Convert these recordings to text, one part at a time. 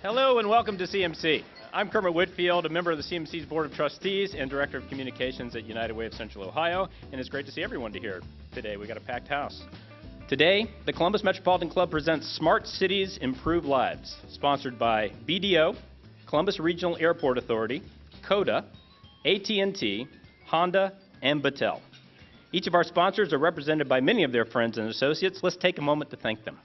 Hello and welcome to CMC. I'm Kermit Whitfield, a member of the CMC's Board of Trustees and Director of Communications at United Way of Central Ohio, and it's great to see everyone here today. We got a packed house. Today, the Columbus Metropolitan Club presents Smart Cities Improve Lives, sponsored by BDO, Columbus Regional Airport Authority, CODA, AT&T, Honda, and Battelle. Each of our sponsors are represented by many of their friends and associates. Let's take a moment to thank them.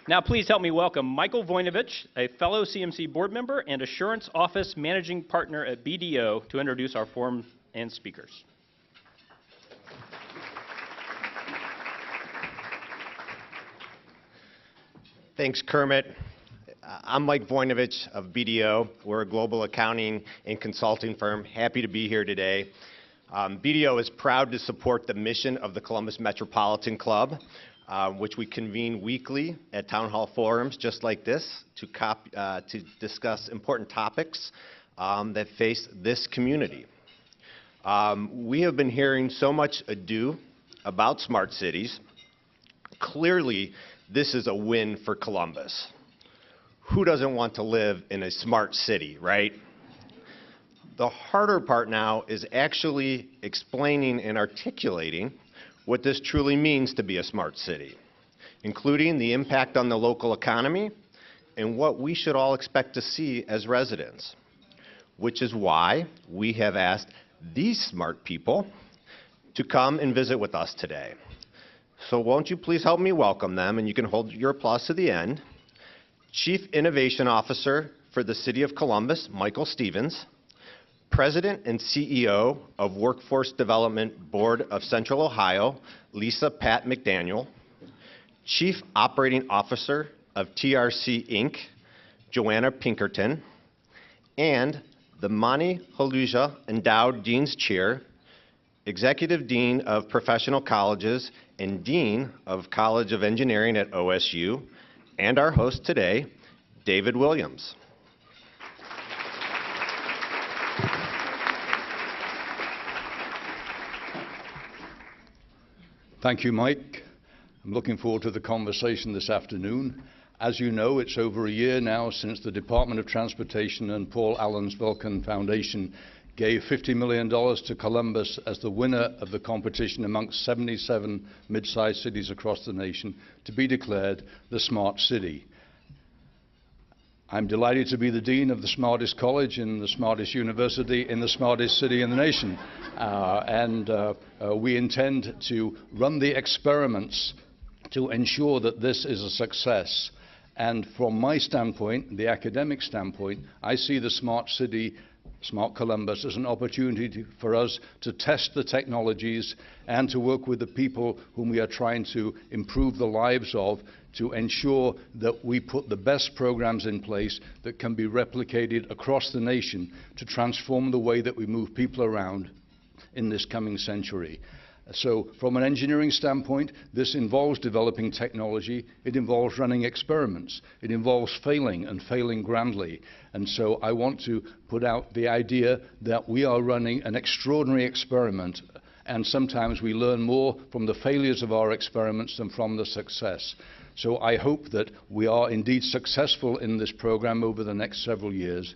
Now please help me welcome Michael Voinovich, a fellow CMC board member and Assurance Office Managing Partner at BDO, to introduce our forum and speakers. Thanks, Kermit. I'm Mike Voinovich of BDO. We're a global accounting and consulting firm. Happy to be here today. BDO is proud to support the mission of the Columbus Metropolitan Club, which we convene weekly at town hall forums just like this to discuss important topics that face this community. We have been hearing so much ado about smart cities. Clearly, this is a win for Columbus. Who doesn't want to live in a smart city, right? The harder part now is actually explaining and articulating what this truly means to be a smart city, including the impact on the local economy and what we should all expect to see as residents, which is why we have asked these smart people to come and visit with us today. So won't you please help me welcome them, and you can hold your applause to the end. Chief Innovation Officer for the City of Columbus, Michael Stevens, President and CEO of Workforce Development Board of Central Ohio, Lisa Patt-McDaniel, Chief Operating Officer of TRC Inc., Joanna Pinkerton, and the Monte Ahuja Endowed Dean's Chair, Executive Dean of Professional Colleges and Dean of College of Engineering at OSU, and our host today, David Williams. Thank you, Mike. I'm looking forward to the conversation this afternoon. As you know, it's over a year now since the Department of Transportation and Paul Allen's Vulcan Foundation gave $50 million to Columbus as the winner of the competition amongst 77 mid-sized cities across the nation to be declared the Smart City. I'm delighted to be the dean of the smartest college in the smartest university in the smartest city in the nation. We intend to run the experiments to ensure that this is a success. And from my standpoint, the academic standpoint, I see the Smart City, Smart Columbus, as an opportunity for us to test the technologies and to work with the people whom we are trying to improve the lives of, to ensure that we put the best programs in place that can be replicated across the nation to transform the way that we move people around in this coming century. So from an engineering standpoint, this involves developing technology, it involves running experiments, it involves failing and failing grandly. And so I want to put out the idea that we are running an extraordinary experiment, and sometimes we learn more from the failures of our experiments than from the success. So I hope that we are indeed successful in this program over the next several years,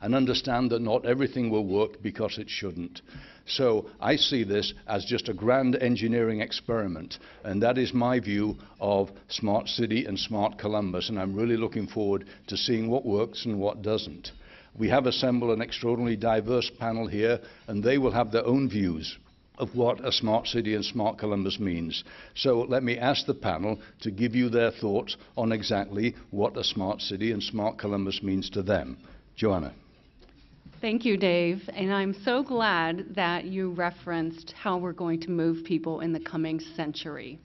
and understand that not everything will work because it shouldn't. So I see this as just a grand engineering experiment, and that is my view of Smart City and Smart Columbus, and I'm really looking forward to seeing what works and what doesn't. We have assembled an extraordinarily diverse panel here, and they will have their own views of what a smart city and smart Columbus means. So let me ask the panel to give you their thoughts on exactly what a smart city and smart Columbus means to them. Joanna. Thank you, Dave. And I'm so glad that you referenced how we're going to move people in the coming century.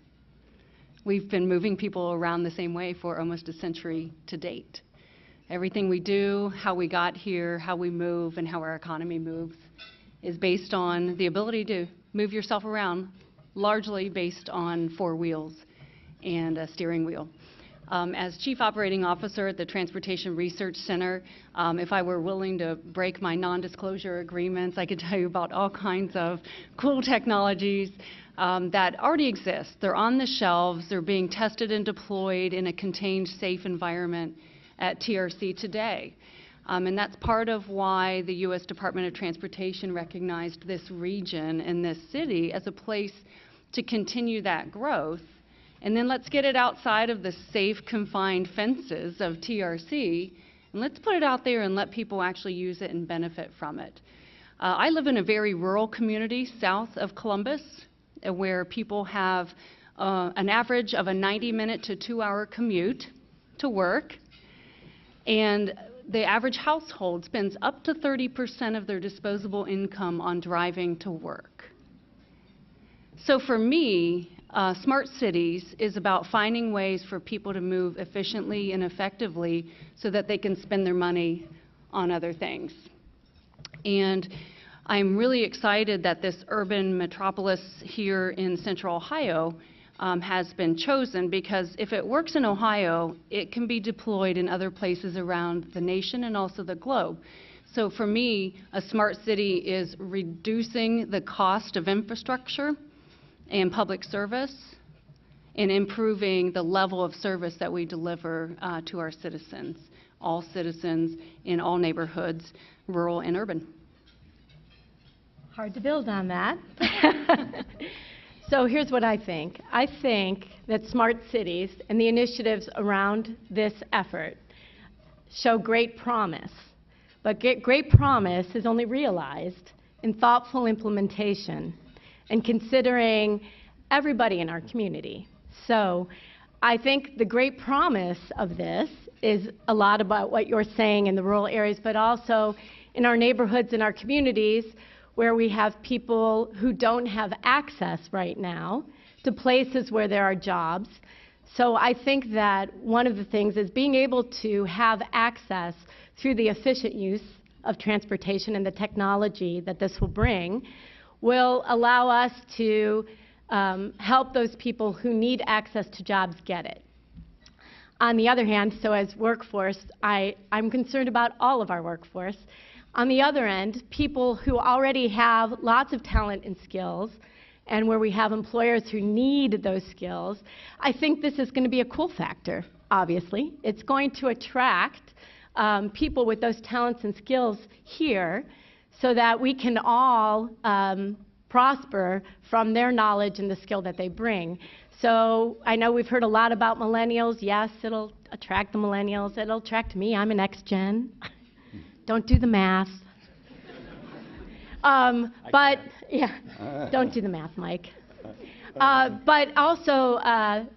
We've been moving people around the same way for almost a century to date. Everything we do, how we got here, how we move, and how our economy moves is based on the ability to move yourself around, largely based on four wheels and a steering wheel. As Chief Operating Officer at the Transportation Research Center, if I were willing to break my non-disclosure agreements, I could tell you about all kinds of cool technologies that already exist. They're on the shelves. They're being tested and deployed in a contained, safe environment at TRC today. And that's part of why the U.S. Department of Transportation recognized this region and this city as a place to continue that growth. And then let's get it outside of the safe, confined fences of TRC, and let's put it out there and let people actually use it and benefit from it. I live in a very rural community south of Columbus, where people have an average of a 90-minute to 2-hour commute to work, and the average household spends up to 30% of their disposable income on driving to work. So for me, smart cities is about finding ways for people to move efficiently and effectively so that they can spend their money on other things. And I'm really excited that this urban metropolis here in Central Ohio has been chosen, because if it works in Ohio, it can be deployed in other places around the nation and also the globe. So for me, a smart city is reducing the cost of infrastructure and public service and improving the level of service that we deliver to our citizens, all citizens in all neighborhoods, rural and urban. Hard to build on that. So here's what I think. I think that smart cities and the initiatives around this effort show great promise. But great promise is only realized in thoughtful implementation and considering everybody in our community. So I think the great promise of this is a lot about what you're saying in the rural areas, but also in our neighborhoods and our communities, where we have people who don't have access right now to places where there are jobs. So I think that one of the things is being able to have access through the efficient use of transportation and the technology that this will bring will allow us to help those people who need access to jobs get it. On the other hand, so as workforce, I'm concerned about all of our workforce. On the other end, people who already have lots of talent and skills, and where we have employers who need those skills, I think this is going to be a cool factor, obviously. It's going to attract people with those talents and skills here so that we can all prosper from their knowledge and the skill that they bring. So I know we've heard a lot about millennials. Yes, it'll attract the millennials. It'll attract me. I'm an X-Gen. Don't do the math. But, yeah, don't do the math, Mike. But also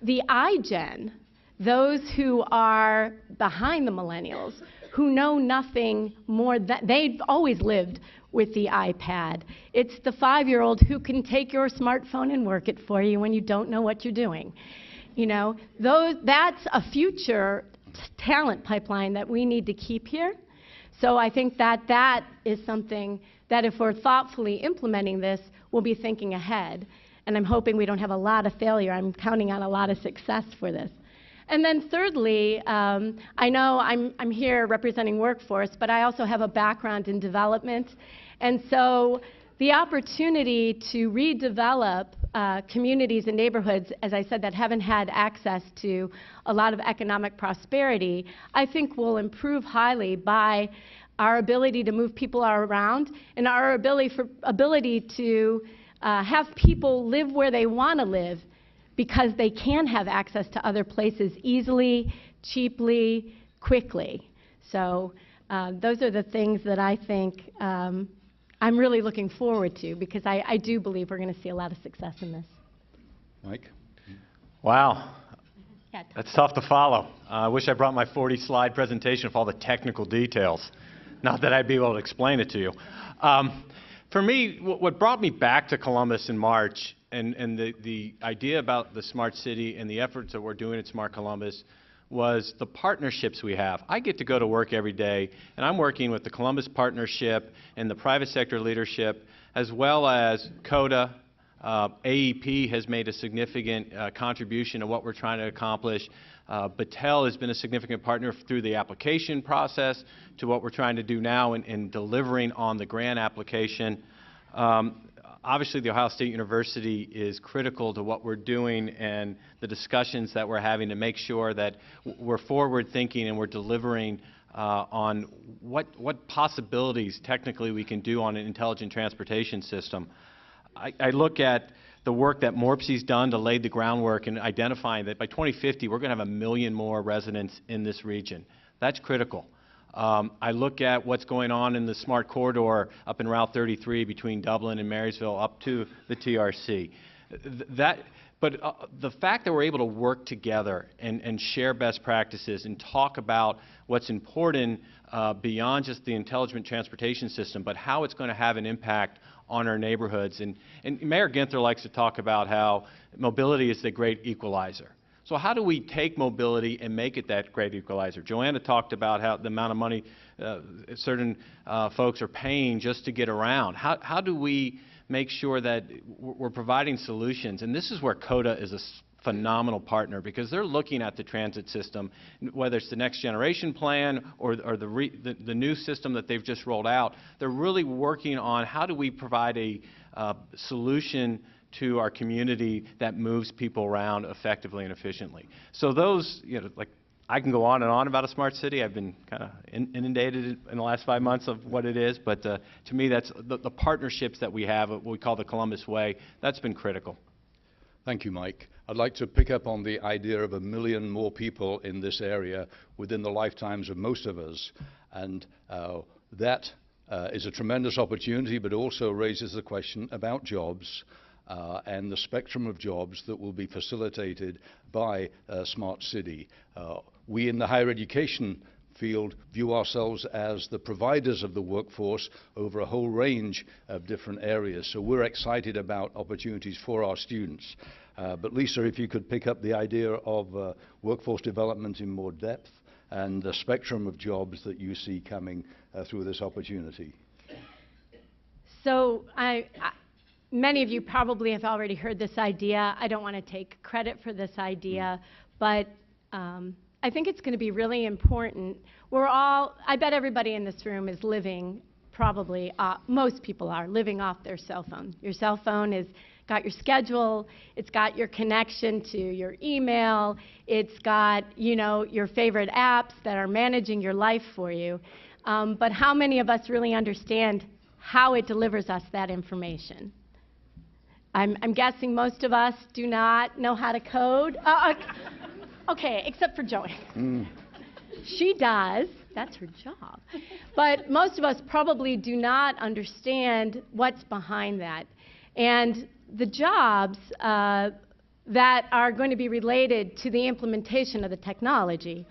the iGen, those who are behind the millennials, who know nothing more than, they've always lived with the iPad. It's the 5-year-old who can take your smartphone and work it for you when you don't know what you're doing. You know, that's a future talent pipeline that we need to keep here. So I think that that is something that if we're thoughtfully implementing this, we'll be thinking ahead. And I'm hoping we don't have a lot of failure. I'm counting on a lot of success for this. And then thirdly, I know I'm here representing workforce, but I also have a background in development. And so the opportunity to redevelop communities and neighborhoods, as I said, that haven't had access to a lot of economic prosperity, I think will improve highly by our ability to move people around and our ability to have people live where they want to live, because they can have access to other places easily, cheaply, quickly. So those are the things that I think I'm really looking forward to, because I do believe we're going to see a lot of success in this. Mike? Wow. That's tough to follow. I wish I brought my 40-slide presentation with all the technical details. Not that I'd be able to explain it to you. For me, what brought me back to Columbus in March and the idea about the smart city and the efforts that we're doing at Smart Columbus was the partnerships we have. I get to go to work every day, and I'm working with the Columbus Partnership and the private sector leadership, as well as CODA. AEP has made a significant contribution to what we're trying to accomplish. Battelle has been a significant partner through the application process to what we're trying to do now in delivering on the grant application. Obviously, the Ohio State University is critical to what we're doing and the discussions that we're having to make sure that we're forward-thinking and we're delivering on what possibilities technically we can do on an intelligent transportation system. I look at the work that MORPS's done to lay the groundwork in identifying that by 2050 we're going to have 1 million more residents in this region. That's critical. I look at what's going on in the smart corridor up in Route 33 between Dublin and Marysville up to the TRC. But the fact that we're able to work together and share best practices and talk about what's important beyond just the intelligent transportation system, but how it's going to have an impact on our neighborhoods. And Mayor Ginther likes to talk about how mobility is the great equalizer. So how do we take mobility and make it that great equalizer? Joanna talked about how the amount of money certain folks are paying just to get around. How do we make sure that we're providing solutions? And this is where CODA is a phenomenal partner, because they're looking at the transit system, whether it's the next generation plan or the new system that they've just rolled out. They're really working on how do we provide a solution to our community that moves people around effectively and efficiently. So those, like, I can go on and on about a smart city. I've been kind of inundated in the last 5 months of what it is, but to me, that's the partnerships that we have, what we call the Columbus Way, that's been critical. Thank you, Mike. I'd like to pick up on the idea of 1 million more people in this area within the lifetimes of most of us. And that is a tremendous opportunity, but also raises the question about jobs and the spectrum of jobs that will be facilitated by a smart city. We in the higher education field view ourselves as the providers of the workforce over a whole range of different areas. So we're excited about opportunities for our students. But Lisa, if you could pick up the idea of workforce development in more depth and the spectrum of jobs that you see coming through this opportunity. So many of you probably have already heard this idea. I don't want to take credit for this idea, but I think it's going to be really important. I bet everybody in this room is living, probably, most people are living off their cell phone. Your cell phone has got your schedule, it's got your connection to your email, it's got, your favorite apps that are managing your life for you. But how many of us really understand how it delivers us that information? I'm guessing most of us do not know how to code. Okay, except for Joanna. She does. That's her job. But most of us probably do not understand what's behind that. And the jobs that are going to be related to the implementation of the technology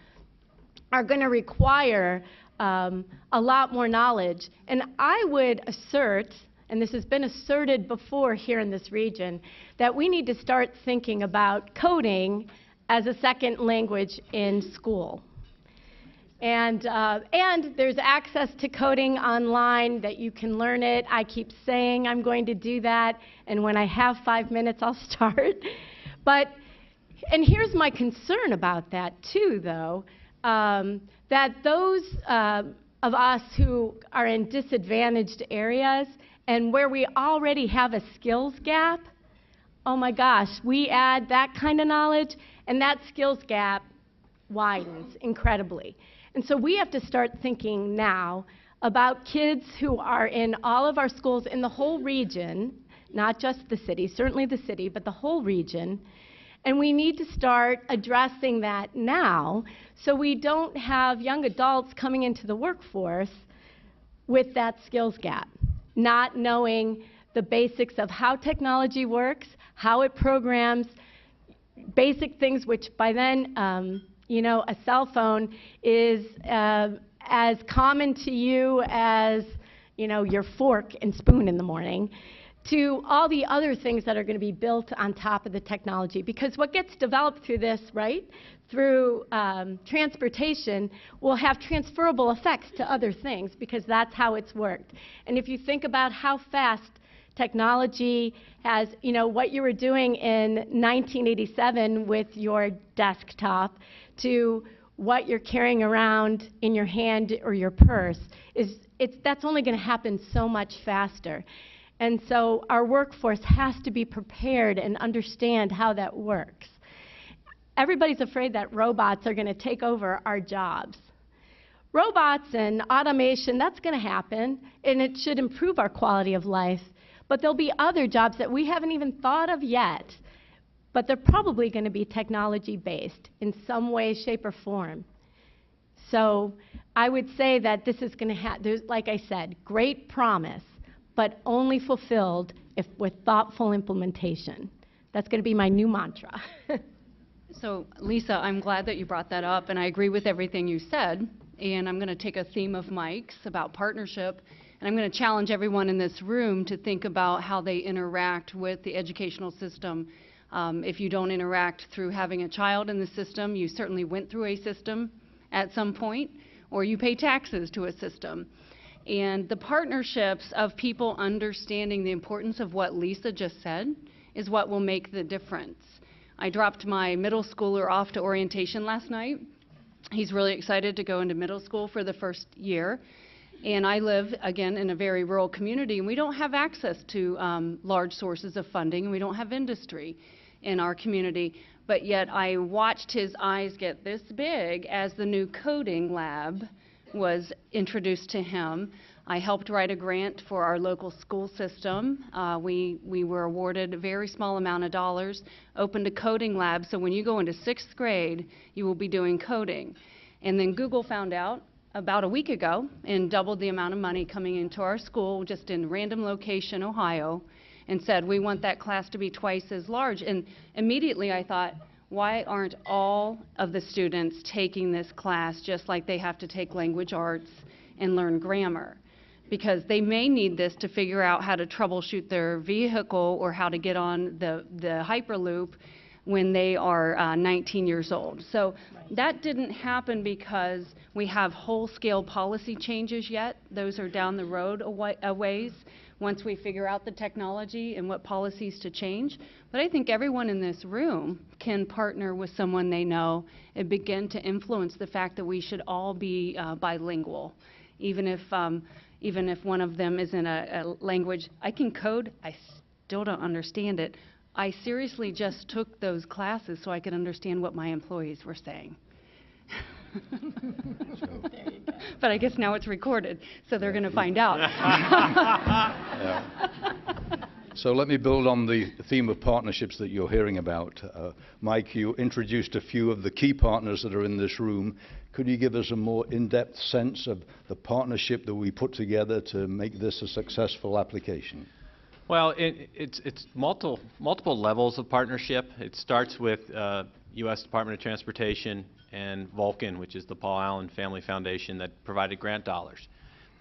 are going to require a lot more knowledge. And I would assert, and this has been asserted before here in this region, that we need to start thinking about coding as a second language in school. And there's access to coding online that you can learn it. I keep saying I'm going to do that, and when I have 5 minutes, I'll start. And here's my concern about that too, though, that those of us who are in disadvantaged areas and where we already have a skills gap, oh my gosh, we add that kind of knowledge, and that skills gap widens incredibly. And so we have to start thinking now about kids who are in all of our schools in the whole region, not just the city, certainly the city, but the whole region. And we need to start addressing that now so we don't have young adults coming into the workforce with that skills gap, not knowing the basics of how technology works, how it programs, basic things which by then, a cell phone is as common to you as, your fork and spoon in the morning, to all the other things that are going to be built on top of the technology. Because what gets developed through this, right, through transportation, will have transferable effects to other things, because that's how it's worked. And if you think about how fast technology has, what you were doing in 1987 with your desktop to what you're carrying around in your hand or your purse, that's only going to happen so much faster. And so our workforce has to be prepared and understand how that works. Everybody's afraid that robots are going to take over our jobs. Robots and automation, that's going to happen, and it should improve our quality of life. But there'll be other jobs that we haven't even thought of yet, but they're probably going to be technology-based in some way, shape, or form. So I would say that this is going to have, like I said, great promise, but only fulfilled with thoughtful implementation. That's going to be my new mantra. So, Lisa, I'm glad that you brought that up, and I agree with everything you said. And I'm going to take a theme of Mike's about partnership, and I'm going to challenge everyone in this room to think about how they interact with the educational system. If you don't interact through having a child in the system, you certainly went through a system at some point, or you pay taxes to a system. And the partnerships of people understanding the importance of what Lisa just said is what will make the difference. I dropped my middle schooler off to orientation last night. He's really excited to go into middle school for the first year. And I live, again, in a very rural community, and we don't have access to large sources of funding, and we don't have industry in our community. But yet I watched his eyes get this big as the new coding lab was introduced to him. I helped write a grant for our local school system. We were awarded a very small amount of dollars, opened a coding lab, so when you go into 6th grade, you will be doing coding. And then Google found out about a week ago and doubled the amount of money coming into our school just in random location, Ohio, and said, we want that class to be twice as large. And immediately I thought, why aren't all of the students taking this class just like they have to take language arts and learn grammar? Because they may need this to figure out how to troubleshoot their vehicle or how to get on the Hyperloop when they are 19 years old. So that didn't happen because we have whole-scale policy changes yet. Those are down the road a ways once we figure out the technology and what policies to change. But I think everyone in this room can partner with someone they know and begin to influence the fact that we should all be bilingual, even if one of them is in a language. I can code, I still don't understand it. I seriously just took those classes so I could understand what my employees were saying. But I guess now it's recorded, so they're going to find out. So let me build on the theme of partnerships that you're hearing about. Mike, you introduced a few of the key partners that are in this room. Could you give us a more in-depth sense of the partnership that we put together to make this a successful application? Well, it's multiple levels of partnership. It starts with U.S. Department of Transportation and Vulcan, which is the Paul Allen Family Foundation that provided grant dollars.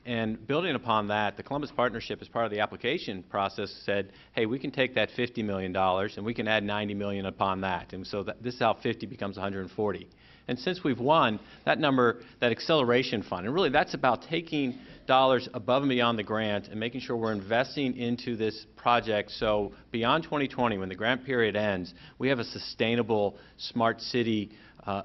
And building upon that, the Columbus Partnership, as part of the application process, said, hey, we can take that $50 million and we can add $90 million upon that. And so this is how 50 becomes 140. And since we've won, that number, that acceleration fund, and really that's about taking dollars above and beyond the grant and making sure we're investing into this project so beyond 2020, when the grant period ends, we have a sustainable smart city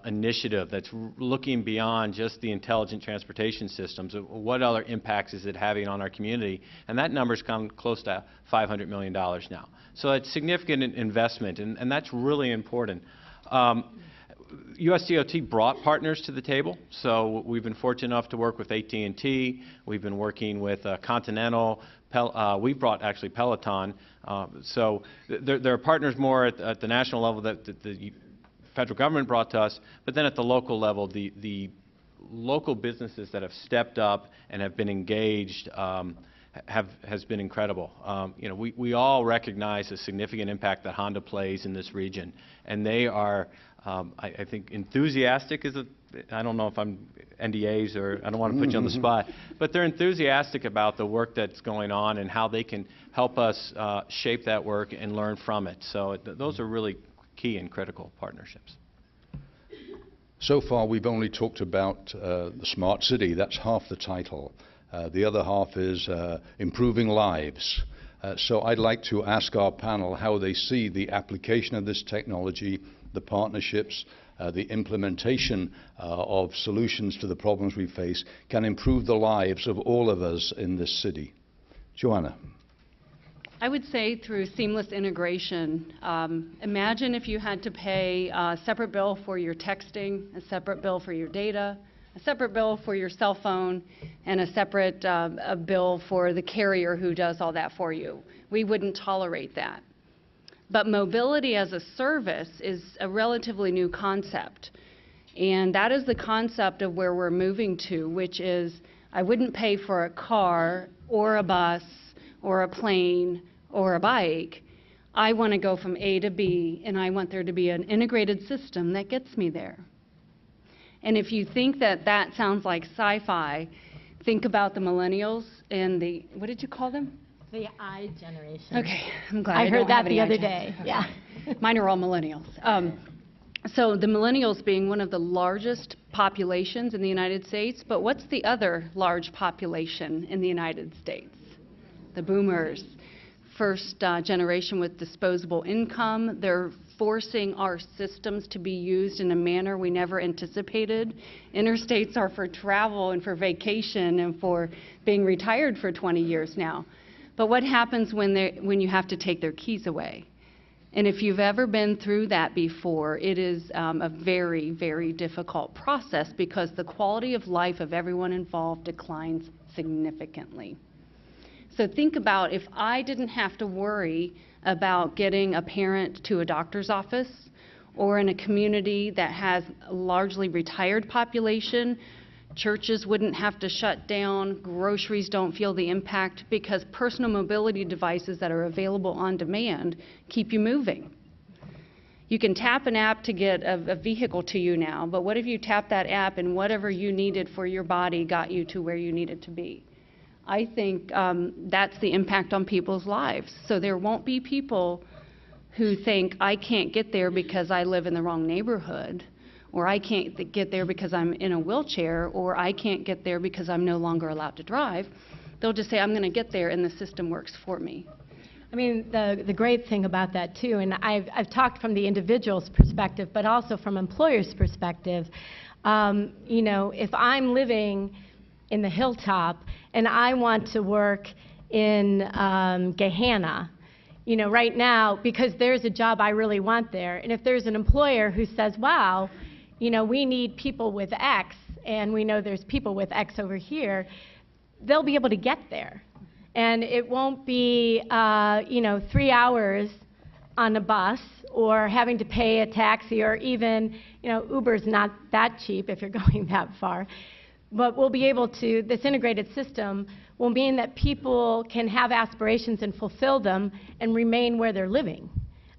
initiative that's looking beyond just the intelligent transportation systems. What other impacts is it having on our community? And that number's come close to $500 million now. So it's significant investment, and that's really important. USDOT brought partners to the table, so we've been fortunate enough to work with AT&T. We've been working with Continental. We brought actually Peloton. So there are partners more at the national level that the federal government brought to us, but then at the local level, the local businesses that have stepped up and have been engaged has been incredible. You know, we all recognize the significant impact that Honda plays in this region, and they are, I think, enthusiastic is I don't know if I'm NDAs or I don't want to put you on the spot, but they're enthusiastic about the work that's going on and how they can help us shape that work and learn from it. So those are really key and critical partnerships. So far, we've only talked about the smart city. That's half the title. The other half is improving lives. So I'd like to ask our panel how they see the application of this technology, the partnerships, the implementation of solutions to the problems we face can improve the lives of all of us in this city. Joanna. I would say through seamless integration. Imagine if you had to pay a separate bill for your texting, a separate bill for your data, a separate bill for your cell phone, and a separate a bill for the carrier who does all that for you. We wouldn't tolerate that. But mobility as a service is a relatively new concept. And that is the concept of where we're moving to, which is I wouldn't pay for a car or a bus or a plane or a bike. I want to go from A to B, and I want there to be an integrated system that gets me there. And if you think that that sounds like sci-fi, think about the millennials and the, what did you call them? The I generation. Okay, I'm glad I I heard don't that have any the other I day. gens. Yeah. Mine are all millennials. So the millennials being one of the largest populations in the United States, but what's the other large population in the United States? The boomers. First generation with disposable income. They're forcing our systems to be used in a manner we never anticipated. Interstates are for travel and for vacation and for being retired for 20 years now. But what happens when you have to take their keys away? And if you've ever been through that before, it is a very, very difficult process because the quality of life of everyone involved declines significantly. So think about if I didn't have to worry about getting a parent to a doctor's office, or in a community that has a largely retired population, churches wouldn't have to shut down, groceries don't feel the impact because personal mobility devices that are available on demand keep you moving. You can tap an app to get a vehicle to you now, but what if you tap that app and whatever you needed for your body got you to where you needed to be? I think that's the impact on people's lives. So there won't be people who think, I can't get there because I live in the wrong neighborhood, or I can't get there because I'm in a wheelchair, or I can't get there because I'm no longer allowed to drive. They'll just say, I'm going to get there, and the system works for me. I mean, the great thing about that, too, and I've talked from the individual's perspective, but also from employers' perspective, you know, if I'm living in the hilltop and I want to work in Gahanna, you know, right now, because there's a job I really want there, and if there's an employer who says, wow, you know, we need people with X, and we know there's people with X over here, they'll be able to get there. And it won't be, you know, 3 hours on a bus or having to pay a taxi, or even, you know, Uber's not that cheap if you're going that far. But we'll be able to, this integrated system will mean that people can have aspirations and fulfill them and remain where they're living.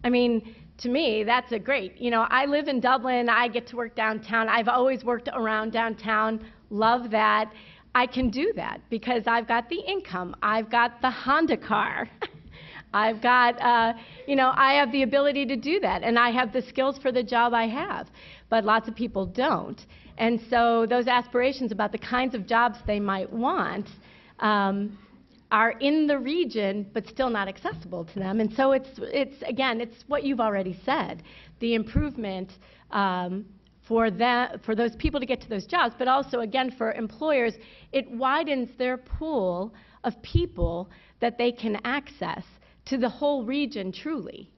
I mean, to me, that's a great, you know, I live in Dublin, I get to work downtown, I've always worked around downtown, love that. I can do that because I've got the income, I've got the Honda car, I've got, you know, I have the ability to do that, and I have the skills for the job I have, but lots of people don't. And so those aspirations about the kinds of jobs they might want are in the region, but still not accessible to them. And so it's again, it's what you've already said, the improvement for those people to get to those jobs, but also, again, for employers, it widens their pool of people that they can access to the whole region truly,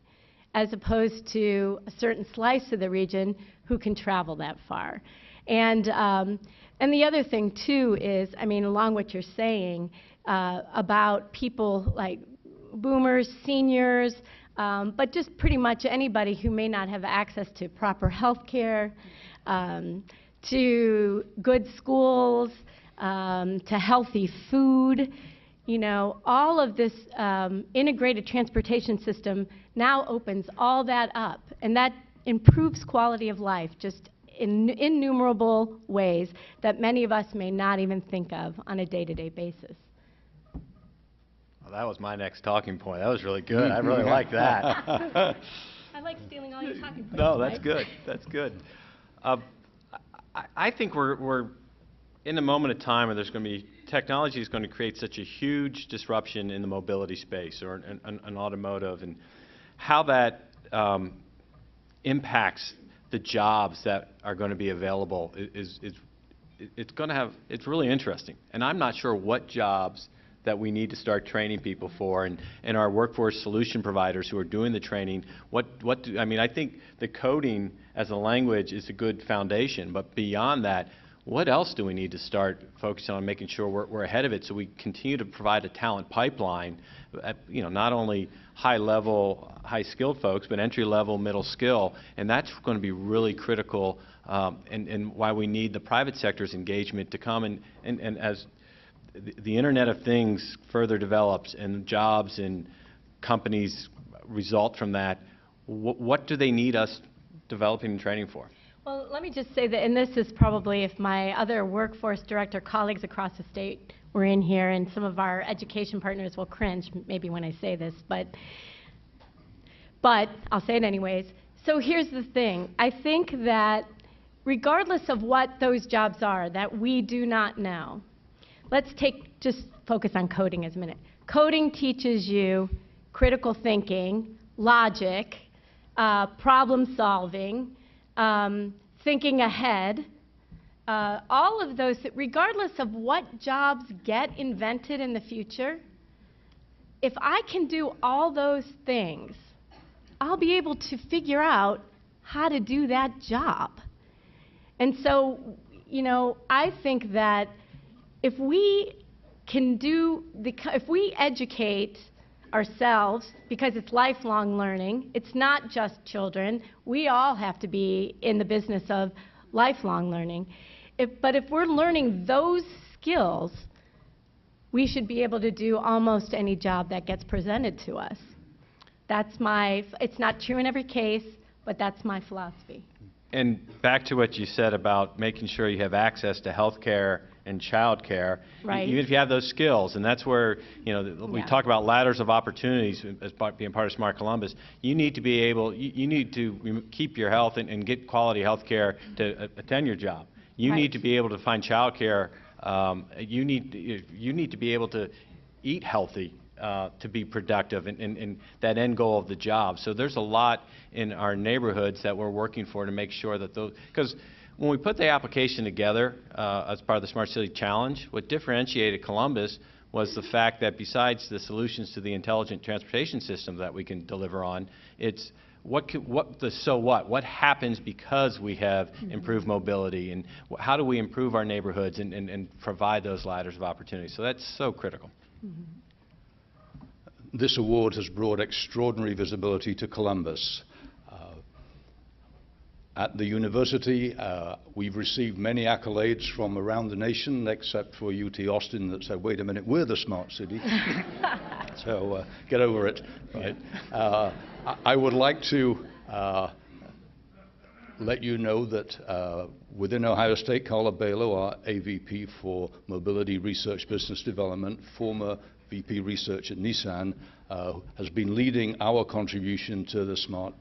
as opposed to a certain slice of the region who can travel that far. And the other thing, too, is, I mean, along what you're saying about people like boomers, seniors, but just pretty much anybody who may not have access to proper health care, to good schools, to healthy food. You know, all of this integrated transportation system now opens all that up, and that improves quality of life just in innumerable ways that many of us may not even think of on a day-to-day basis. Well, that was my next talking point. That was really good. I really like that. I like stealing all your talking points. No, that's good. That's good. I think we're in a moment of time where there's going to be technology is going to create such a huge disruption in the mobility space or an automotive, and how that impacts the jobs that are going to be available it's really interesting. And I'm not sure what jobs that we need to start training people for, and our workforce solution providers who are doing the training. I mean, I think the coding as a language is a good foundation, but beyond that, what else do we need to start focusing on, making sure we're ahead of it, so we continue to provide a talent pipeline, not only high-level, high-skilled folks, but entry-level, middle skill, and that's going to be really critical, and why we need the private sector's engagement to come, and as the Internet of Things further develops and jobs and companies result from that, what do they need us developing and training for? Well, let me just say that, and this is probably, if my other workforce director colleagues across the state were in here, and some of our education partners will cringe maybe when I say this, but I'll say it anyways. So here's the thing. I think that regardless of what those jobs are that we do not know, let's just focus on coding as a minute. Coding teaches you critical thinking, logic, problem solving, thinking ahead, all of those, regardless of what jobs get invented in the future, if I can do all those things, I'll be able to figure out how to do that job. And so, I think that if we educate ourselves, because it's lifelong learning, it's not just children, we all have to be in the business of lifelong learning. But if we're learning those skills, we should be able to do almost any job that gets presented to us. It's not true in every case, but that's my philosophy. And back to what you said about making sure you have access to health care and child care, right. Even if you have those skills, and that's where, we talk about ladders of opportunities as being part of Smart Columbus. You need to be able, you need to keep your health and get quality health care to attend your job. You need to be able to find child care. You need to be able to eat healthy to be productive and that end goal of the job. So there's a lot in our neighborhoods that we're working for to make sure that those, because when we put the application together as part of the Smart City Challenge, what differentiated Columbus was the fact that besides the solutions to the intelligent transportation system that we can deliver on, it's what happens because we have improved mobility, and how do we improve our neighborhoods and provide those ladders of opportunity. So that's so critical. This award has brought extraordinary visibility to Columbus. At the university, we've received many accolades from around the nation, except for UT Austin that said, wait a minute, we're the smart city. So get over it. Right? I would like to let you know that within Ohio State, Carla Balo, our AVP for Mobility Research Business Development, former VP Research at Nissan, has been leading our contribution to the Smart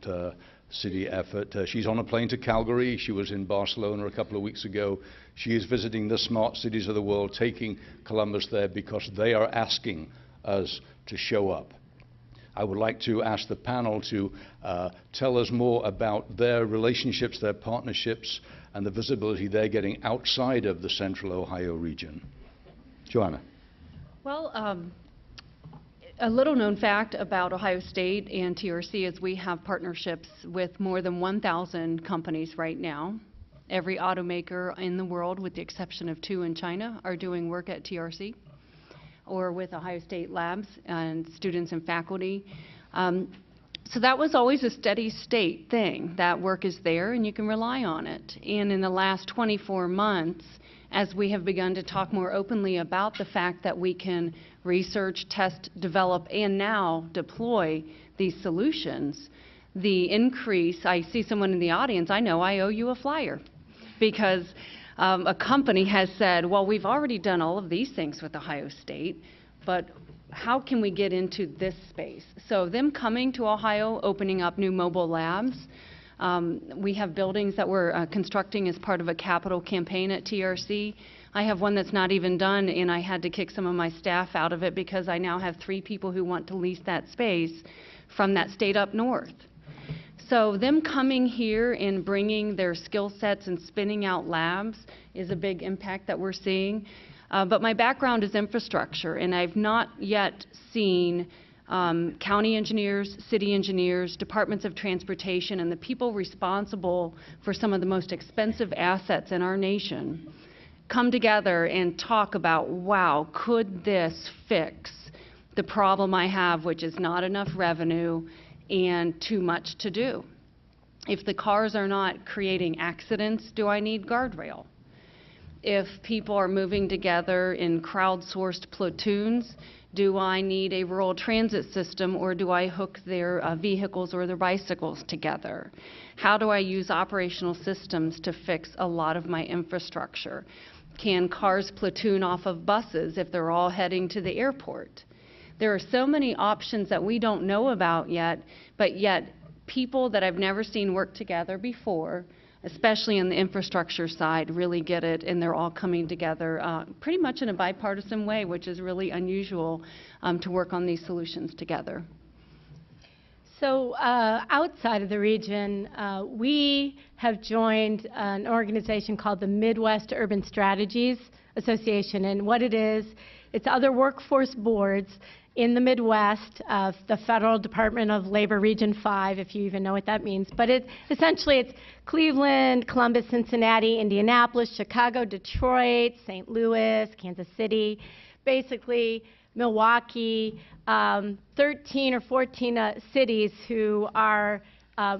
City effort. She's on a plane to Calgary. She was in Barcelona a couple of weeks ago. She is visiting the smart cities of the world, taking Columbus there because they are asking us to show up. I would like to ask the panel to tell us more about their relationships, their partnerships, and the visibility they're getting outside of the Central Ohio region. Joanna. Well, a little known fact about Ohio State and TRC is we have partnerships with more than 1,000 companies right now. Every automaker in the world, with the exception of 2 in China, are doing work at TRC or with Ohio State labs and students and faculty. So that was always a steady state thing. That work is there and you can rely on it. And in the last 24 months, as we have begun to talk more openly about the fact that we can research, test, develop, and now deploy these solutions, the increase, I see someone in the audience, I know I owe you a flyer, because a company has said, well, we've already done all of these things with Ohio State, but how can we get into this space? So them coming to Ohio, opening up new mobile labs. We have buildings that we're constructing as part of a capital campaign at TRC. I have one that's not even done, and I had to kick some of my staff out of it because I now have 3 people who want to lease that space from that state up north. So them coming here and bringing their skill sets and spinning out labs is a big impact that we're seeing. But my background is infrastructure, and I've not yet seen county engineers, city engineers, departments of transportation, and the people responsible for some of the most expensive assets in our nation come together and talk about, wow, could this fix the problem I have, which is not enough revenue and too much to do? If the cars are not creating accidents, do I need guardrail? If people are moving together in crowdsourced platoons, do I need a rural transit system, or do I hook their vehicles or their bicycles together? How do I use operational systems to fix a lot of my infrastructure? Can cars platoon off of buses if they're all heading to the airport? There are so many options that we don't know about yet, but yet people that I've never seen work together before, especially in the infrastructure side, really get it, and they're all coming together pretty much in a bipartisan way, which is really unusual to work on these solutions together. So outside of the region, we have joined an organization called the Midwest Urban Strategies Association, and what it is, it's other workforce boards in the Midwest, the Federal Department of Labor Region 5, if you even know what that means. But essentially it's Cleveland, Columbus, Cincinnati, Indianapolis, Chicago, Detroit, St. Louis, Kansas City, basically Milwaukee, 13 or 14 cities who are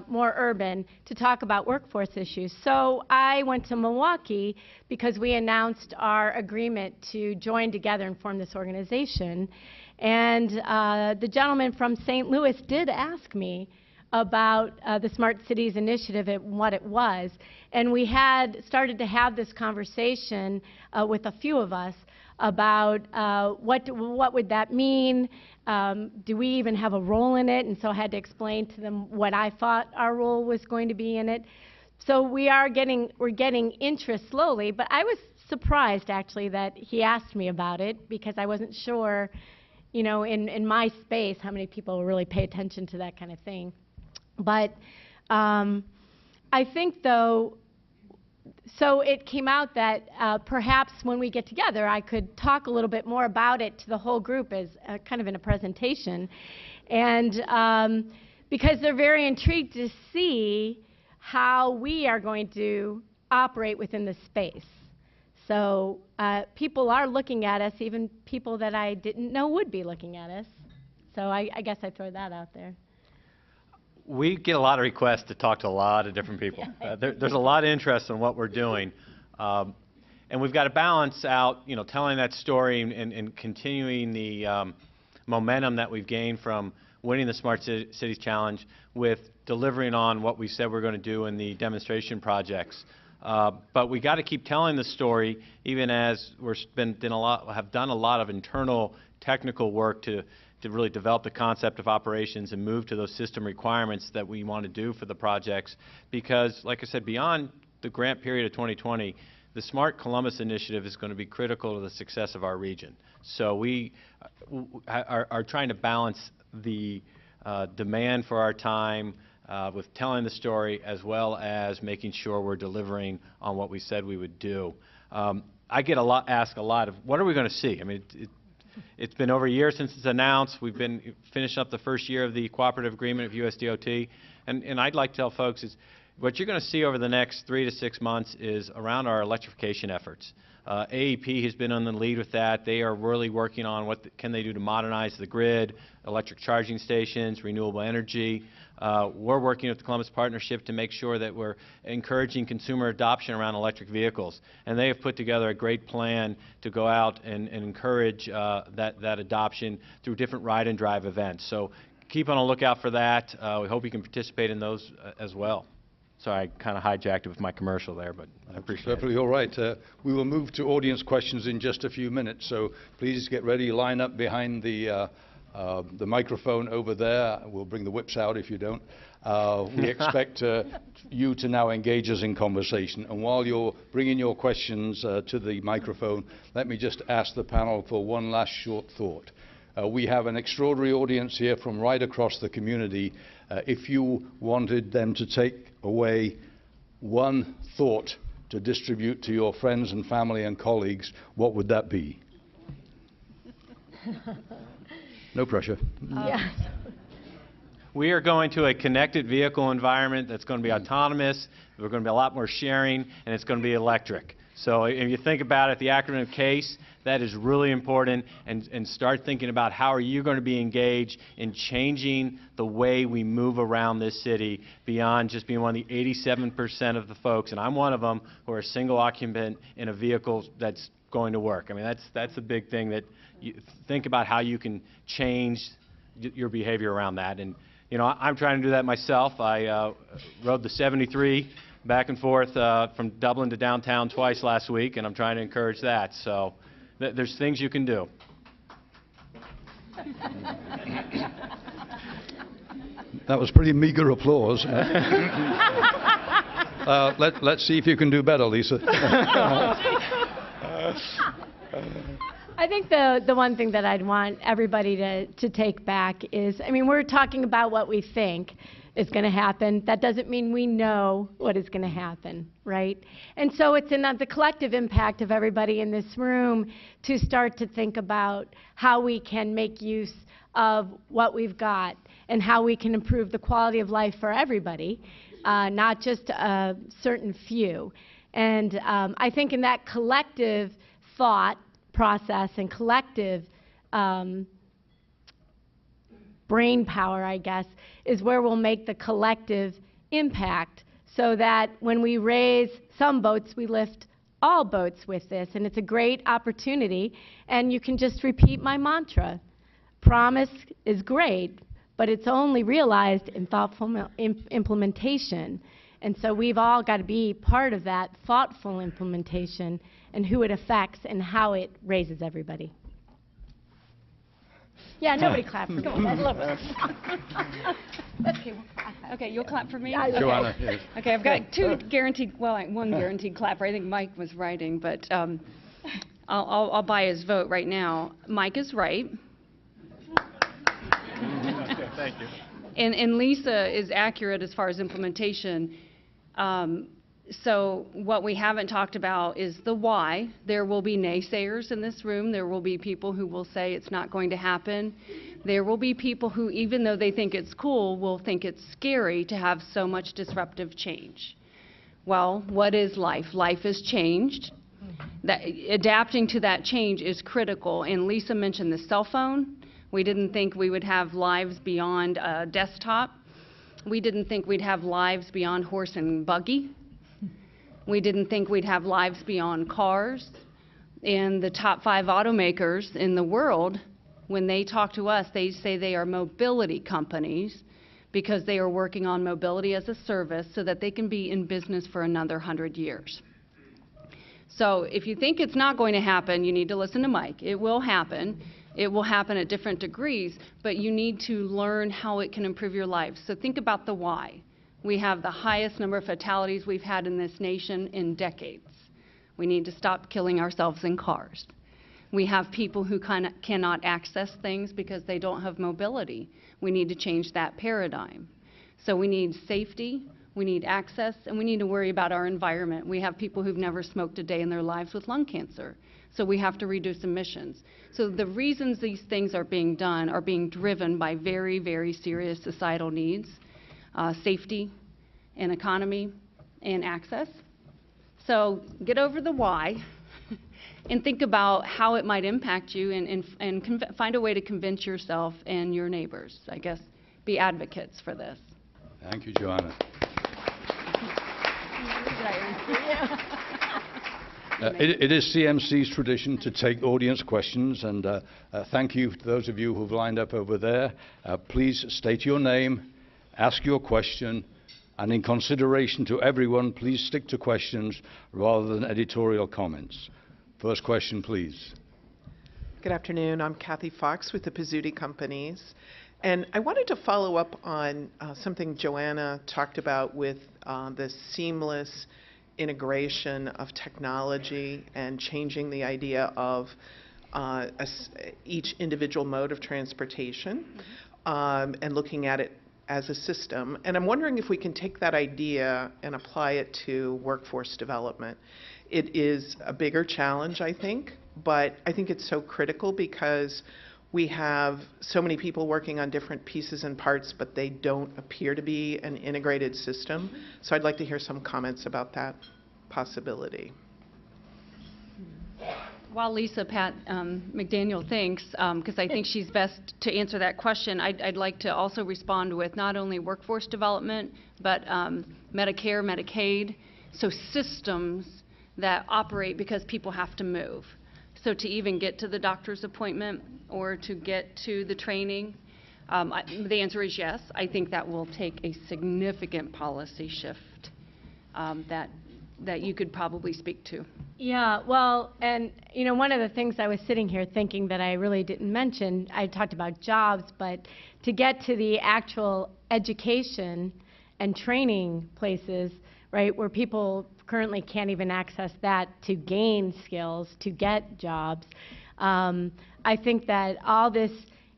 more urban to talk about workforce issues. So I went to Milwaukee because we announced our agreement to join together and form this organization. And the gentleman from St. Louis did ask me about the Smart Cities Initiative and what it was. And we had started to have this conversation with a few of us about what would that mean? Do we even have a role in it? And so I had to explain to them what I thought our role was going to be in it. So we're getting interest slowly, but I was surprised actually that he asked me about it because I wasn't sure, you know, in my space how many people really pay attention to that kind of thing. But I think though, so it came out that perhaps when we get together, I could talk a little bit more about it to the whole group as kind of in a presentation. And because they're very intrigued to see how we are going to operate within the space. So people are looking at us, even people that I didn't know would be looking at us. So I guess I throw that out there. We get a lot of requests to talk to a lot of different people. There's a lot of interest in what we're doing. And we've got to balance out, you know, telling that story and continuing the momentum that we've gained from winning the Smart Cities Challenge with delivering on what we said we're going to do in the demonstration projects. But we got to keep telling the story, even as have done a lot of internal technical work to really develop the concept of operations and move to those system requirements that we want to do for the projects. Because, like I said, beyond the grant period of 2020, the Smart Columbus initiative is going to be critical to the success of our region. So we are trying to balance the demand for our time with telling the story, as well as making sure we're delivering on what we said we would do. I get asked a lot of, what are we going to see? I mean, it's been over a year since it's announced. We've been finishing up the first year of the cooperative agreement of USDOT. And I'd like to tell folks is what you're going to see over the next 3 to 6 months is around our electrification efforts. AEP has been on the lead with that. They are really working on what can they do to modernize the grid, electric charging stations, renewable energy. We're working with the Columbus Partnership to make sure that we're encouraging consumer adoption around electric vehicles. And they have put together a great plan to go out and encourage that adoption through different ride and drive events. So keep on a lookout for that. We hope you can participate in those as well. Sorry, I kind of hijacked it with my commercial there, but I appreciate it. Perfectly all right. We will move to audience questions in just a few minutes, so please get ready. Line up behind the microphone over there. We'll bring the whips out if you don't. We expect you to now engage us in conversation. And while you're bringing your questions to the microphone, let me just ask the panel for one last short thought. We have an extraordinary audience here from right across the community. If you wanted them to take away one thought to distribute to your friends and family and colleagues, what would that be? No pressure. Yes. We are going to a connected vehicle environment that's going to be autonomous, there's going to be a lot more sharing, and it's going to be electric. So if you think about it, the acronym CASE, that is really important, and start thinking about how are you going to be engaged in changing the way we move around this city beyond just being one of the 87% of the folks, and I'm one of them, who are single occupant in a vehicle that's going to work. I mean, that's a big thing that you think about how you can change your behavior around that. And you know, I'm trying to do that myself. I rode the 73 back and forth from Dublin to downtown twice last week, and I'm trying to encourage that. So there's things you can do. That was pretty meager applause. Let's see if you can do better, Lisa. I think the one thing that I'd want everybody to take back is, I mean, we're talking about what we think is going to happen. That doesn't mean we know what is going to happen, right? And so it's in the collective impact of everybody in this room to start to think about how we can make use of what we've got and how we can improve the quality of life for everybody, not just a certain few. And I think in that collective thought process and collective brain power, I guess, is where we'll make the collective impact, so that when we raise some boats, we lift all boats with this. And it's a great opportunity. And you can just repeat my mantra. Promise is great, but it's only realized in thoughtful implementation. And so we've all got to be part of that thoughtful implementation and who it affects and how it raises everybody. Yeah, nobody clap for me. I love it. Okay, we'll clap. Okay, you'll clap for me? Joanna, yes. Okay, I've got two guaranteed, well, one guaranteed clapper. I think Mike was writing, but I'll buy his vote right now. Mike is right. Thank you. And Lisa is accurate as far as implementation. So what we haven't talked about is the why. There will be naysayers in this room. There will be people who will say it's not going to happen. There will be people who, even though they think it's cool, will think it's scary to have so much disruptive change. Well, what is life? Life is changed. Adapting to that change is critical. And Lisa mentioned the cell phone. We didn't think we would have lives beyond a desktop. We didn't think we'd have lives beyond horse and buggy. We didn't think we'd have lives beyond cars. And the top 5 automakers in the world, when they talk to us, they say they are mobility companies because they are working on mobility as a service so that they can be in business for another 100 years. So if you think it's not going to happen, you need to listen to Mike. It will happen. It will happen at different degrees, but you need to learn how it can improve your life. So think about the why. We have the highest number of fatalities we've had in this nation in decades. We need to stop killing ourselves in cars. We have people who cannot access things because they don't have mobility. We need to change that paradigm. So we need safety, we need access, and we need to worry about our environment. We have people who've never smoked a day in their lives with lung cancer. So we have to reduce emissions. So the reasons these things are being done are being driven by very, very serious societal needs. Safety and economy and access. So get over the why and think about how it might impact you and find a way to convince yourself and your neighbors. I guess be advocates for this. Thank you, Joanna. It is CMC's tradition to take audience questions, and thank you to those of you who've lined up over there. Please state your name, ask your question, and in consideration to everyone, please stick to questions rather than editorial comments. First question, please. Good afternoon. I'm Kathy Fox with the Pizzuti Companies. And I wanted to follow up on something Joanna talked about with the seamless integration of technology and changing the idea of each individual mode of transportation, and looking at it as a system. And I'm wondering if we can take that idea and apply it to workforce development. It is a bigger challenge, I think, but I think it's so critical because we have so many people working on different pieces and parts, but they don't appear to be an integrated system. So I'd like to hear some comments about that possibility. While Lisa Patt-McDaniel thinks, because I think she's best to answer that question, I'd like to also respond with not only workforce development, but Medicare, Medicaid, so systems that operate because people have to move. So to even get to the doctor's appointment or to get to the training, the answer is yes. I think that will take a significant policy shift that you could probably speak to. Yeah, well, and you know, one of the things I was sitting here thinking that I really didn't mention, I talked about jobs, but to get to the actual education and training places, right, where people currently can't even access that to gain skills, to get jobs, I think that all this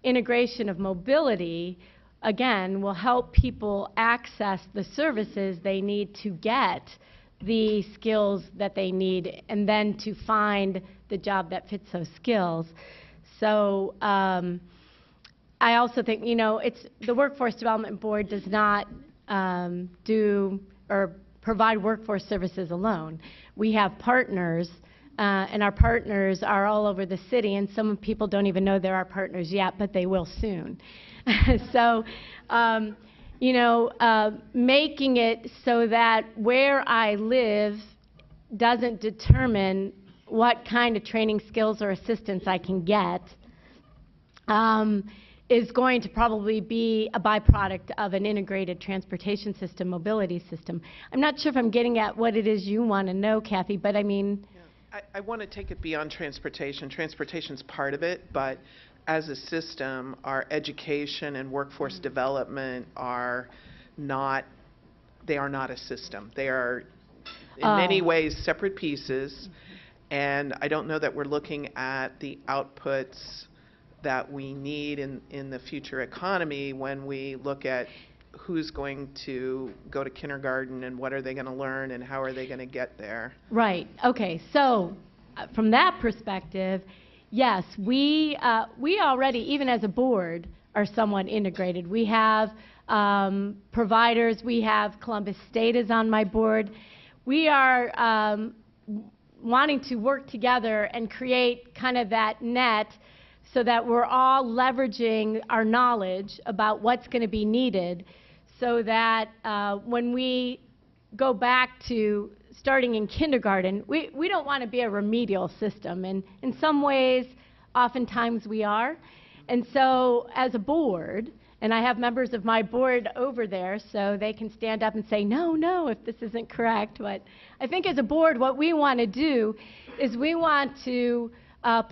integration of mobility, again, will help people access the services they need to get the skills that they need and then to find the job that fits those skills. So I also think, you know, it's the Workforce Development Board does not do or provide workforce services alone. We have partners, and our partners are all over the city, and some people don't even know they're our partners yet, but they will soon. So, you know, making it so that where I live doesn't determine what kind of training skills or assistance I can get is going to probably be a byproduct of an integrated transportation system, mobility system. I'm not sure if I'm getting at what it is you want to know, Kathy, but I mean... Yeah. I want to take it beyond transportation. Transportation's part of it, but as a system, our education and workforce development are not a system. They are in many ways separate pieces, and I don't know that we're looking at the outputs that we need in the future economy when we look at who's going to go to kindergarten and what are they going to learn and how are they going to get there. Right. Okay. So from that perspective, yes, we already, even as a board, are somewhat integrated. We have providers. We have Columbus State is on my board. We are wanting to work together and create kind of that net so that we're all leveraging our knowledge about what's going to be needed so that when we go back to starting in kindergarten, we don't want to be a remedial system. And in some ways, oftentimes we are. And so as a board, and I have members of my board over there so they can stand up and say, no, if this isn't correct. But I think as a board, what we want to do is we want to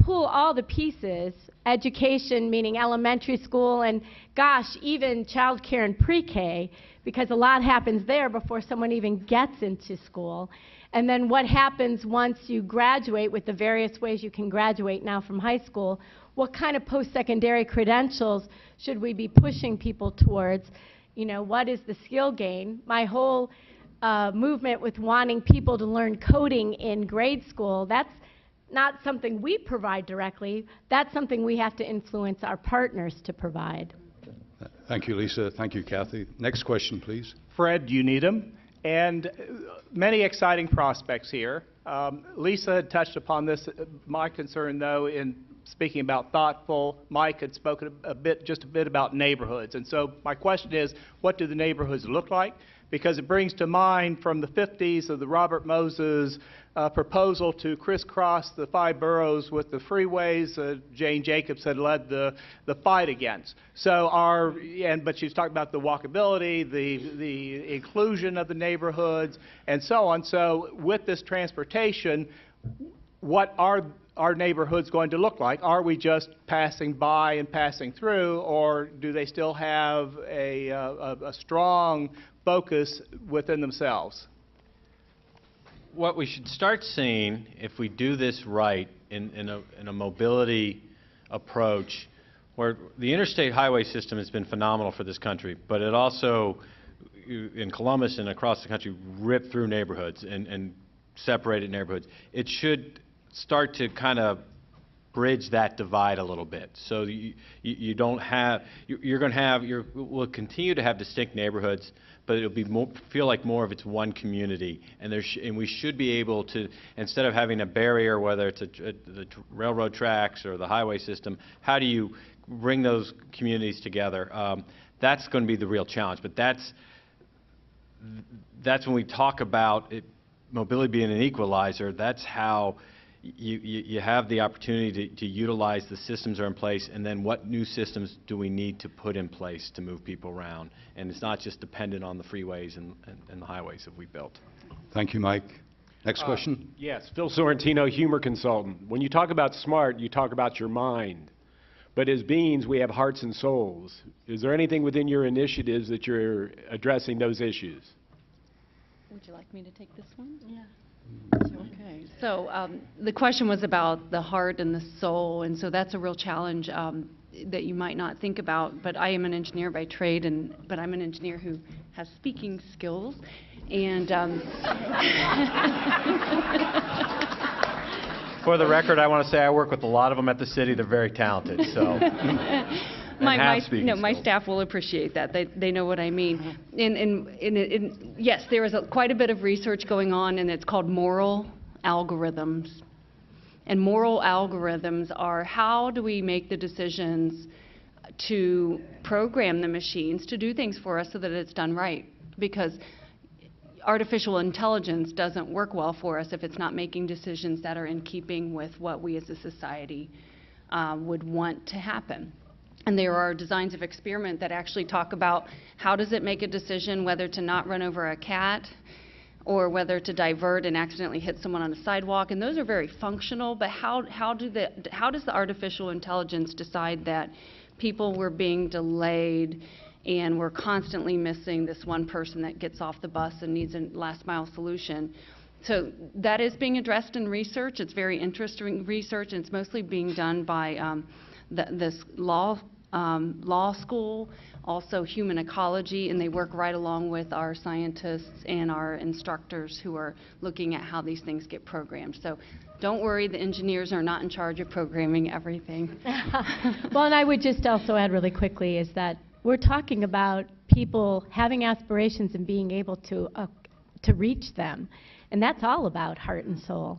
pull all the pieces, education, meaning elementary school, and gosh, even child care and pre-K, because a lot happens there before someone even gets into school. And then what happens once you graduate with the various ways you can graduate now from high school, what kind of post-secondary credentials should we be pushing people towards? You know, what is the skill gain? My whole movement with wanting people to learn coding in grade school, that's not something we provide directly. That's something we have to influence our partners to provide. Thank you, Lisa. Thank you, Kathy. Next question, please. Fred Unedum, and many exciting prospects here. Lisa had touched upon this. My concern, though, in speaking about thoughtful, Mike had spoken just a bit about neighborhoods. And so my question is, what do the neighborhoods look like? Because it brings to mind from the 50s of the Robert Moses proposal to crisscross the 5 boroughs with the freeways Jane Jacobs had led the fight against. So but she's talking about the walkability, the inclusion of the neighborhoods, and so on. So with this transportation, what are our neighborhoods going to look like? Are we just passing by and passing through, or do they still have a strong focus within themselves? What we should start seeing, if we do this right, in a mobility approach where the interstate highway system has been phenomenal for this country, but it also, in Columbus and across the country, ripped through neighborhoods and separated neighborhoods. It should start to kind of bridge that divide a little bit. So you don't have, you're going to have, we'll continue to have distinct neighborhoods, but it'll be more, feel like more of it's one community. And and we should be able to, instead of having a barrier, whether it's the railroad tracks or the highway system, how do you bring those communities together? That's going to be the real challenge. But that's when we talk about mobility being an equalizer. That's how you have the opportunity to utilize the systems that are in place, and then what new systems do we need to put in place to move people around? And it's not just dependent on the freeways and the highways that we built. Thank you, Mike. Next question. Yes, Phil Sorrentino, humor consultant. When you talk about smart, you talk about your mind. But as beings, we have hearts and souls. Is there anything within your initiatives that you're addressing those issues? Would you like me to take this one? Yeah. Okay. So the question was about the heart and the soul, and so that's a real challenge that you might not think about. But I am an engineer by trade, but I'm an engineer who has speaking skills, and for the record, I want to say I work with a lot of them at the city. They're very talented. So. My staff will appreciate that. They know what I mean. Yes, there is quite a bit of research going on, and it's called Morel Algorithms. And Morel Algorithms are how do we make the decisions to program the machines to do things for us so that it's done right. Because artificial intelligence doesn't work well for us if it's not making decisions that are in keeping with what we as a society would want to happen. And there are designs of experiment that actually talk about how does it make a decision whether to not run over a cat or whether to divert and accidentally hit someone on a sidewalk. And those are very functional, but how does the artificial intelligence decide that people were being delayed and we're constantly missing this one person that gets off the bus and needs a last mile solution? So that is being addressed in research. It's very interesting research, and it's mostly being done by this law school, also human ecology, and they work right along with our scientists and our instructors who are looking at how these things get programmed. So don't worry, the engineers are not in charge of programming everything. Well, and I would just also add really quickly is that we're talking about people having aspirations and being able to reach them, and that's all about heart and soul.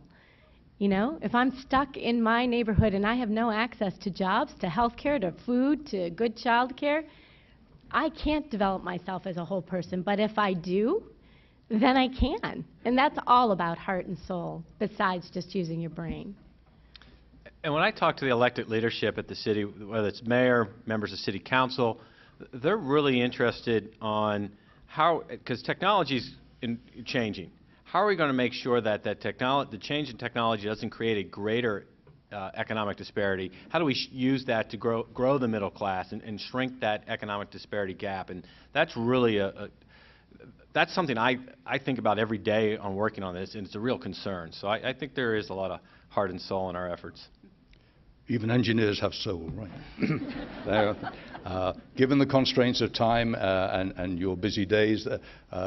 You know, if I'm stuck in my neighborhood and I have no access to jobs, to health care, to food, to good child care, I can't develop myself as a whole person. But if I do, then I can. And that's all about heart and soul, besides just using your brain. And when I talk to the elected leadership at the city, whether it's mayor, members of city council, they're really interested on how, because technology's changing. How are we going to make sure that the change in technology doesn't create a greater economic disparity? How do we use that to grow the middle class and shrink that economic disparity gap? And that's really that's something I think about every day on working on this, and it's a real concern. So I think there is a lot of heart and soul in our efforts. Even engineers have soul, right? Given the constraints of time and your busy days,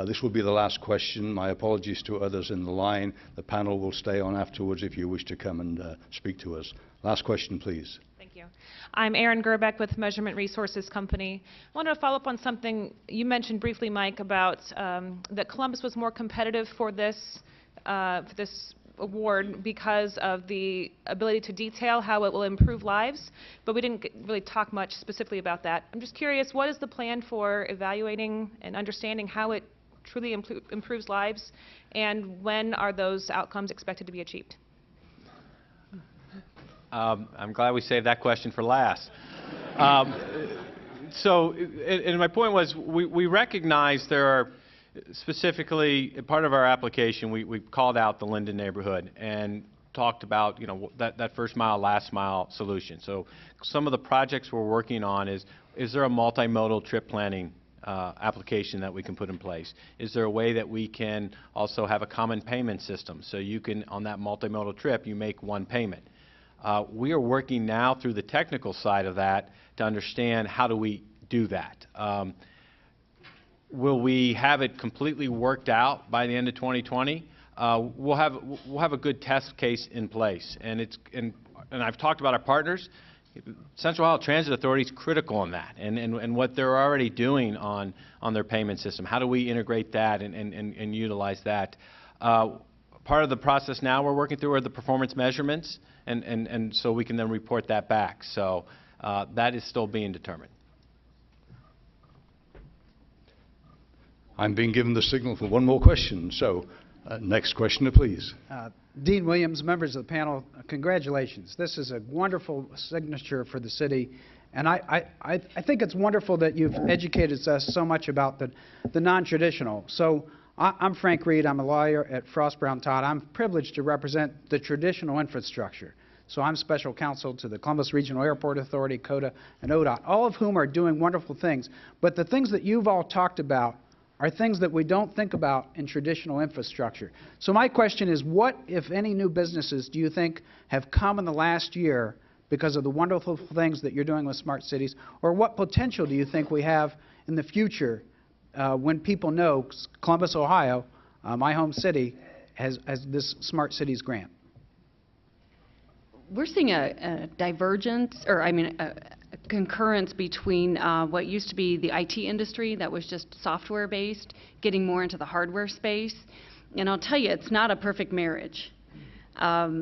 this will be the last question. My apologies to others in the line. The panel will stay on afterwards if you wish to come and speak to us. Last question, please. Thank you. I'm Erin Gerbeck with Measurement Resources Company. I wanted to follow up on something you mentioned briefly, Mike, about that Columbus was more competitive for this award because of the ability to detail how it will improve lives, but we didn't really talk much specifically about that. I'm just curious, what is the plan for evaluating and understanding how it truly improves lives, and when are those outcomes expected to be achieved? I'm glad we saved that question for last. So my point was, we recognize there are, specifically, part of our application, we called out the Linden neighborhood and talked about, that first mile, last mile solution. So some of the projects we're working on is there a multimodal trip planning application that we can put in place? Is there a way that we can also have a common payment system so you can, on that multimodal trip, you make one payment? We are working now through the technical side of that to understand how do we do that. Will we have it completely worked out by the end of 2020? We'll have a good test case in place, and I've talked about our partners. Central Ohio Transit Authority is critical in that, and what they're already doing on their payment system. How do we integrate that and utilize that? Part of the process now we're working through are the performance measurements, and so we can then report that back. So that is still being determined. I'm being given the signal for one more question. So next questioner, please. Dean Williams, members of the panel, congratulations. This is a wonderful signature for the city. And I think it's wonderful that you've educated us so much about the non-traditional. So I'm Frank Reed. I'm a lawyer at Frost Brown Todd. I'm privileged to represent the traditional infrastructure. So I'm special counsel to the Columbus Regional Airport Authority, COTA, and ODOT, all of whom are doing wonderful things. But the things that you've all talked about are things that we don't think about in traditional infrastructure. So my question is, what, if any, new businesses do you think have come in the last year because of the wonderful things that you're doing with smart cities? Or what potential do you think we have in the future when people know Columbus, Ohio, my home city, has this smart cities grant? We're seeing a divergence, or I mean, a concurrence between what used to be the IT industry that was just software based, getting more into the hardware space. And I'll tell you, it's not a perfect marriage.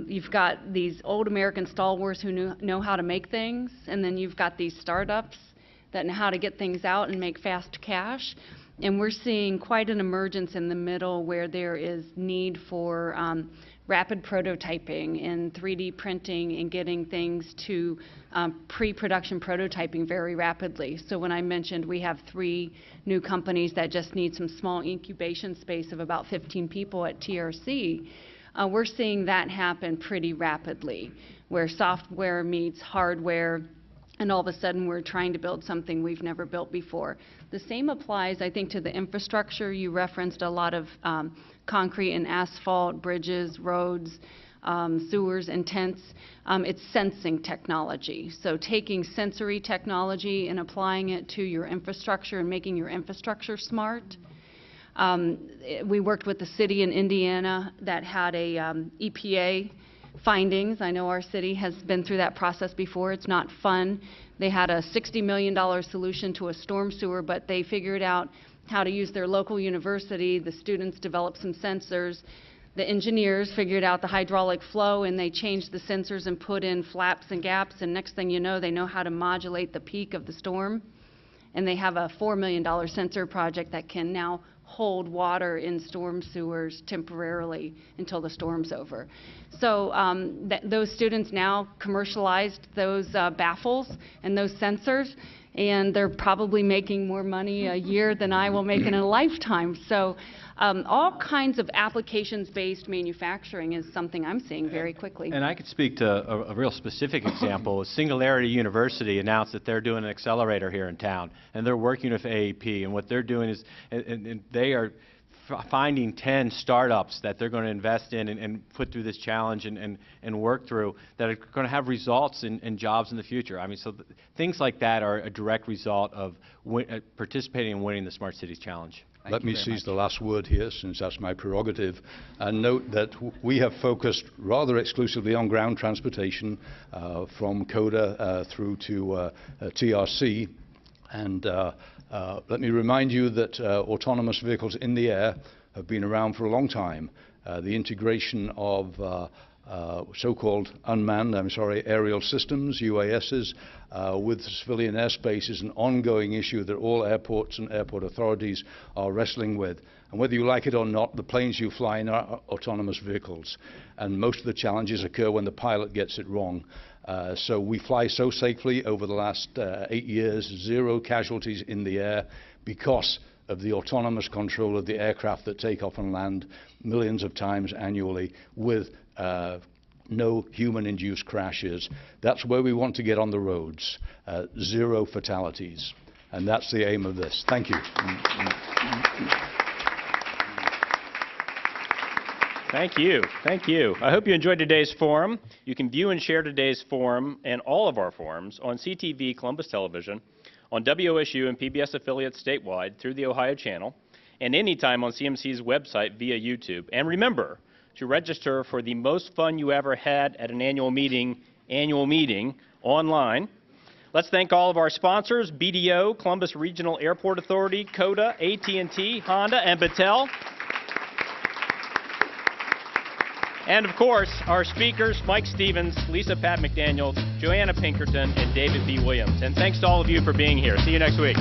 You've got these old American stalwarts who know how to make things, and then you've got these startups that know how to get things out and make fast cash. And we're seeing quite an emergence in the middle where there is need for rapid prototyping and 3D printing and getting things to pre-production prototyping very rapidly. So when I mentioned we have 3 new companies that just need some small incubation space of about 15 people at TRC, we're seeing that happen pretty rapidly, where software meets hardware, and all of a sudden we're trying to build something we've never built before. The same applies, I think, to the infrastructure. You referenced a lot of concrete and asphalt, bridges, roads, sewers, and tents. It's sensing technology. So taking sensory technology and applying it to your infrastructure and making your infrastructure smart. We worked with the city in Indiana that had a EPA findings. I know our city has been through that process before. It's not fun. They had a $60 million solution to a storm sewer, but they figured out how to use their local university. The students developed some sensors. The engineers figured out the hydraulic flow, and they changed the sensors and put in flaps and gaps, and next thing you know, they know how to modulate the peak of the storm. And they have a $4 million sensor project that can now hold water in storm sewers temporarily until the storm's over. So those students now commercialized those baffles and those sensors, and they're probably making more money a year than I will make in a lifetime. So all kinds of applications-based manufacturing is something I'm seeing very quickly. And I could speak to a real specific example. Singularity University announced that they're doing an accelerator here in town, and they're working with AAP, and what they're doing is and they are finding 10 startups that they're going to invest in and put through this challenge and work through that are going to have results in jobs in the future. I mean, so things like that are a direct result of participating and winning the Smart Cities Challenge. Let me seize the last word here, since that's my prerogative, and note that we have focused rather exclusively on ground transportation from CODA through to TRC. And let me remind you that autonomous vehicles in the air have been around for a long time. The integration of so-called aerial systems, UASs, with civilian airspace is an ongoing issue that all airports and airport authorities are wrestling with. And whether you like it or not, the planes you fly in are autonomous vehicles. And most of the challenges occur when the pilot gets it wrong. So we fly so safely over the last 8 years, 0 casualties in the air because of the autonomous control of the aircraft that take off and land millions of times annually with no human-induced crashes. That's where we want to get on the roads, 0 fatalities. And that's the aim of this. Thank you. Thank you. Thank you. I hope you enjoyed today's forum. You can view and share today's forum and all of our forums on CTV Columbus Television, on WOSU and PBS affiliates statewide through the Ohio channel, and anytime on CMC's website via YouTube. And remember to register for the most fun you ever had at an annual meeting online. Let's thank all of our sponsors: BDO, Columbus Regional Airport Authority, CODA, AT&T, Honda, and Battelle. And of course, our speakers, Mike Stevens, Lisa Patt-McDaniel, Joanna Pinkerton, and David B. Williams. And thanks to all of you for being here. See you next week.